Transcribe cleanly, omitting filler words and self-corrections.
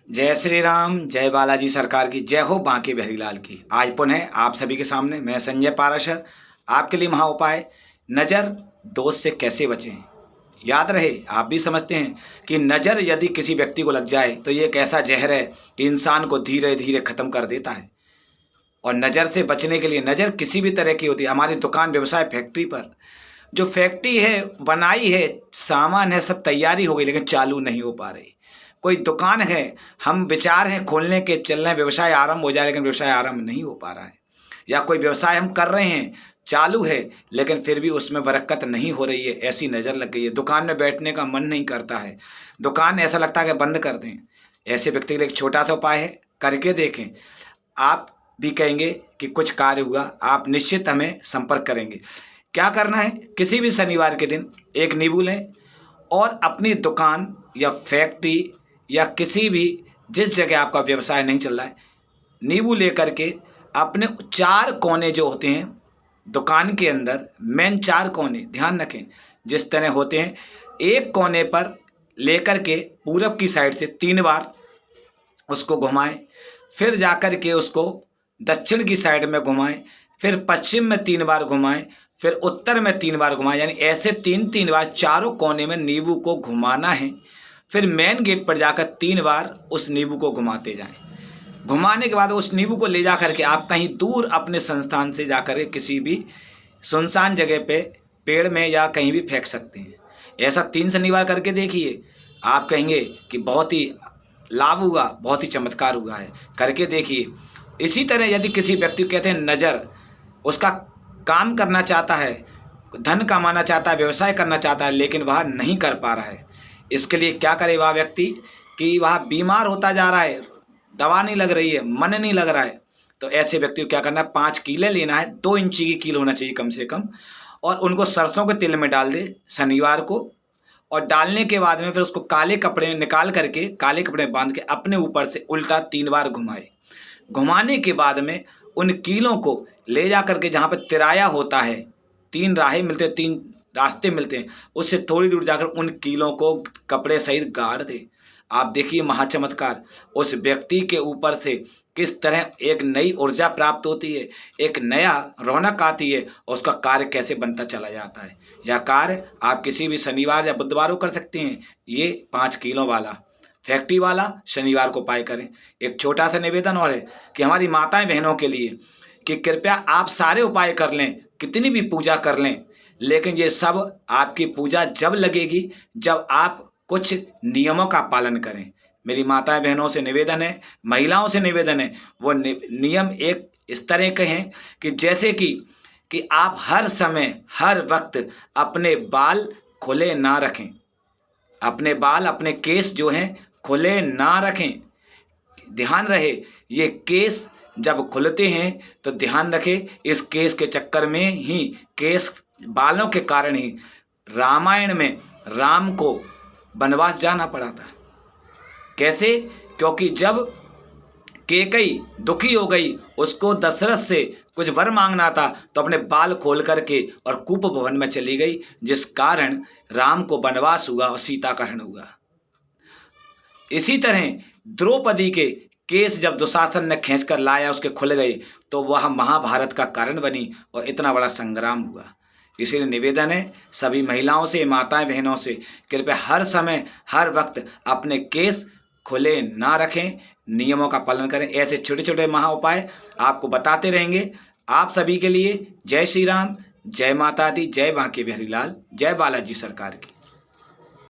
जय श्री राम, जय बालाजी सरकार की, जय हो बांके बिहारीलाल की। आज पुनः आप सभी के सामने मैं संजय पाराशर आपके लिए महा उपाय नज़र दोष से कैसे बचें। याद रहे, आप भी समझते हैं कि नज़र यदि किसी व्यक्ति को लग जाए तो ये एक ऐसा जहर है कि इंसान को धीरे धीरे ख़त्म कर देता है। और नज़र से बचने के लिए, नज़र किसी भी तरह की होती है। हमारी दुकान, व्यवसाय, फैक्ट्री पर जो फैक्ट्री है, बनाई है, सामान है, सब तैयारी हो गई लेकिन चालू नहीं हो पा रही। कोई दुकान है, हम विचार हैं खोलने के, चल रहे हैं, व्यवसाय आरंभ हो जाए लेकिन व्यवसाय आरंभ नहीं हो पा रहा है। या कोई व्यवसाय हम कर रहे हैं, चालू है लेकिन फिर भी उसमें बरकत नहीं हो रही है, ऐसी नज़र लग गई है। दुकान में बैठने का मन नहीं करता है, दुकान ऐसा लगता है कि बंद कर दें। ऐसे व्यक्ति के लिए एक छोटा सा उपाय है, करके देखें। आप भी कहेंगे कि कुछ कार्य हुआ, आप निश्चित हमें संपर्क करेंगे। क्या करना है, किसी भी शनिवार के दिन एक नींबू लें और अपनी दुकान या फैक्ट्री या किसी भी जिस जगह आपका व्यवसाय नहीं चल रहा है, नींबू लेकर के अपने 4 कोने जो होते हैं दुकान के अंदर, मेन 4 कोने ध्यान रखें जिस तरह होते हैं, एक कोने पर लेकर के पूरब की साइड से 3 बार उसको घुमाएं, फिर जाकर के उसको दक्षिण की साइड में घुमाएं, फिर पश्चिम में 3 बार घुमाएं, फिर उत्तर में 3 बार घुमाएं। यानी ऐसे 3-3 बार चारों कोने में नींबू को घुमाना है। फिर मेन गेट पर जाकर 3 बार उस नींबू को घुमाते जाएं। घुमाने के बाद उस नींबू को ले जा करके आप कहीं दूर अपने संस्थान से जाकर किसी भी सुनसान जगह पे, पेड़ में या कहीं भी फेंक सकते हैं। ऐसा 3 शनिवार करके देखिए, आप कहेंगे कि बहुत ही लाभ हुआ, बहुत ही चमत्कार हुआ है, करके देखिए। इसी तरह यदि किसी व्यक्ति को कहते हैं नज़र, उसका काम करना चाहता है, धन कमाना चाहता है, व्यवसाय करना चाहता है लेकिन वह नहीं कर पा रहा है, इसके लिए क्या करे वह व्यक्ति कि वह बीमार होता जा रहा है, दवा नहीं लग रही है, मन नहीं लग रहा है, तो ऐसे व्यक्ति को क्या करना है, 5 कीले लेना है, 2 इंची की कील होना चाहिए कम से कम, और उनको सरसों के तेल में डाल दे शनिवार को। और डालने के बाद में फिर उसको काले कपड़े निकाल करके, काले कपड़े बांध के अपने ऊपर से उल्टा 3 बार घुमाए। घुमाने के बाद में उन कीलों को ले जा करके जहाँ पर तिराया होता है, 3 राहें मिलते हैं, 3 रास्ते मिलते हैं, उससे थोड़ी दूर जाकर उन कीलों को कपड़े सहित गाड़ दे। आप देखिए महाचमत्कार, उस व्यक्ति के ऊपर से किस तरह एक नई ऊर्जा प्राप्त होती है, एक नया रौनक आती है और उसका कार्य कैसे बनता चला जाता है। यह कार्य आप किसी भी शनिवार या बुधवार को कर सकते हैं। ये 5 किलो वाला फैक्ट्री वाला शनिवार को उपाय करें। एक छोटा सा निवेदन और है कि हमारी माताएं बहनों के लिए कि कृपया आप सारे उपाय कर लें, कितनी भी पूजा कर लें, लेकिन ये सब आपकी पूजा जब लगेगी जब आप कुछ नियमों का पालन करें। मेरी माताएं बहनों से निवेदन है, महिलाओं से निवेदन है, वो नियम एक इस तरह के हैं कि जैसे कि आप हर समय हर वक्त अपने बाल खुले ना रखें, अपने बाल, अपने केस जो हैं खुले ना रखें। ध्यान रहे, ये केस जब खुलते हैं तो ध्यान रखें, इस केस के चक्कर में ही, केस बालों के कारण ही रामायण में राम को वनवास जाना पड़ा था। कैसे? क्योंकि जब कैकेयी दुखी हो गई, उसको दशरथ से कुछ वर मांगना था, तो अपने बाल खोल करके और कूप भवन में चली गई, जिस कारण राम को वनवास हुआ और सीता का हरण हुआ। इसी तरह द्रौपदी के केस जब दुशासन ने खींच कर लाया, उसके खुल गए, तो वह महाभारत का कारण बनी और इतना बड़ा संग्राम हुआ। इसीलिए निवेदन है सभी महिलाओं से, माताएं बहनों से, कृपया हर समय हर वक्त अपने केस खुले ना रखें, नियमों का पालन करें। ऐसे छोटे छोटे महा उपाय आपको बताते रहेंगे। आप सभी के लिए जय श्री राम, जय माता दी, जय बांके बिहारीलाल, जय बालाजी सरकार की।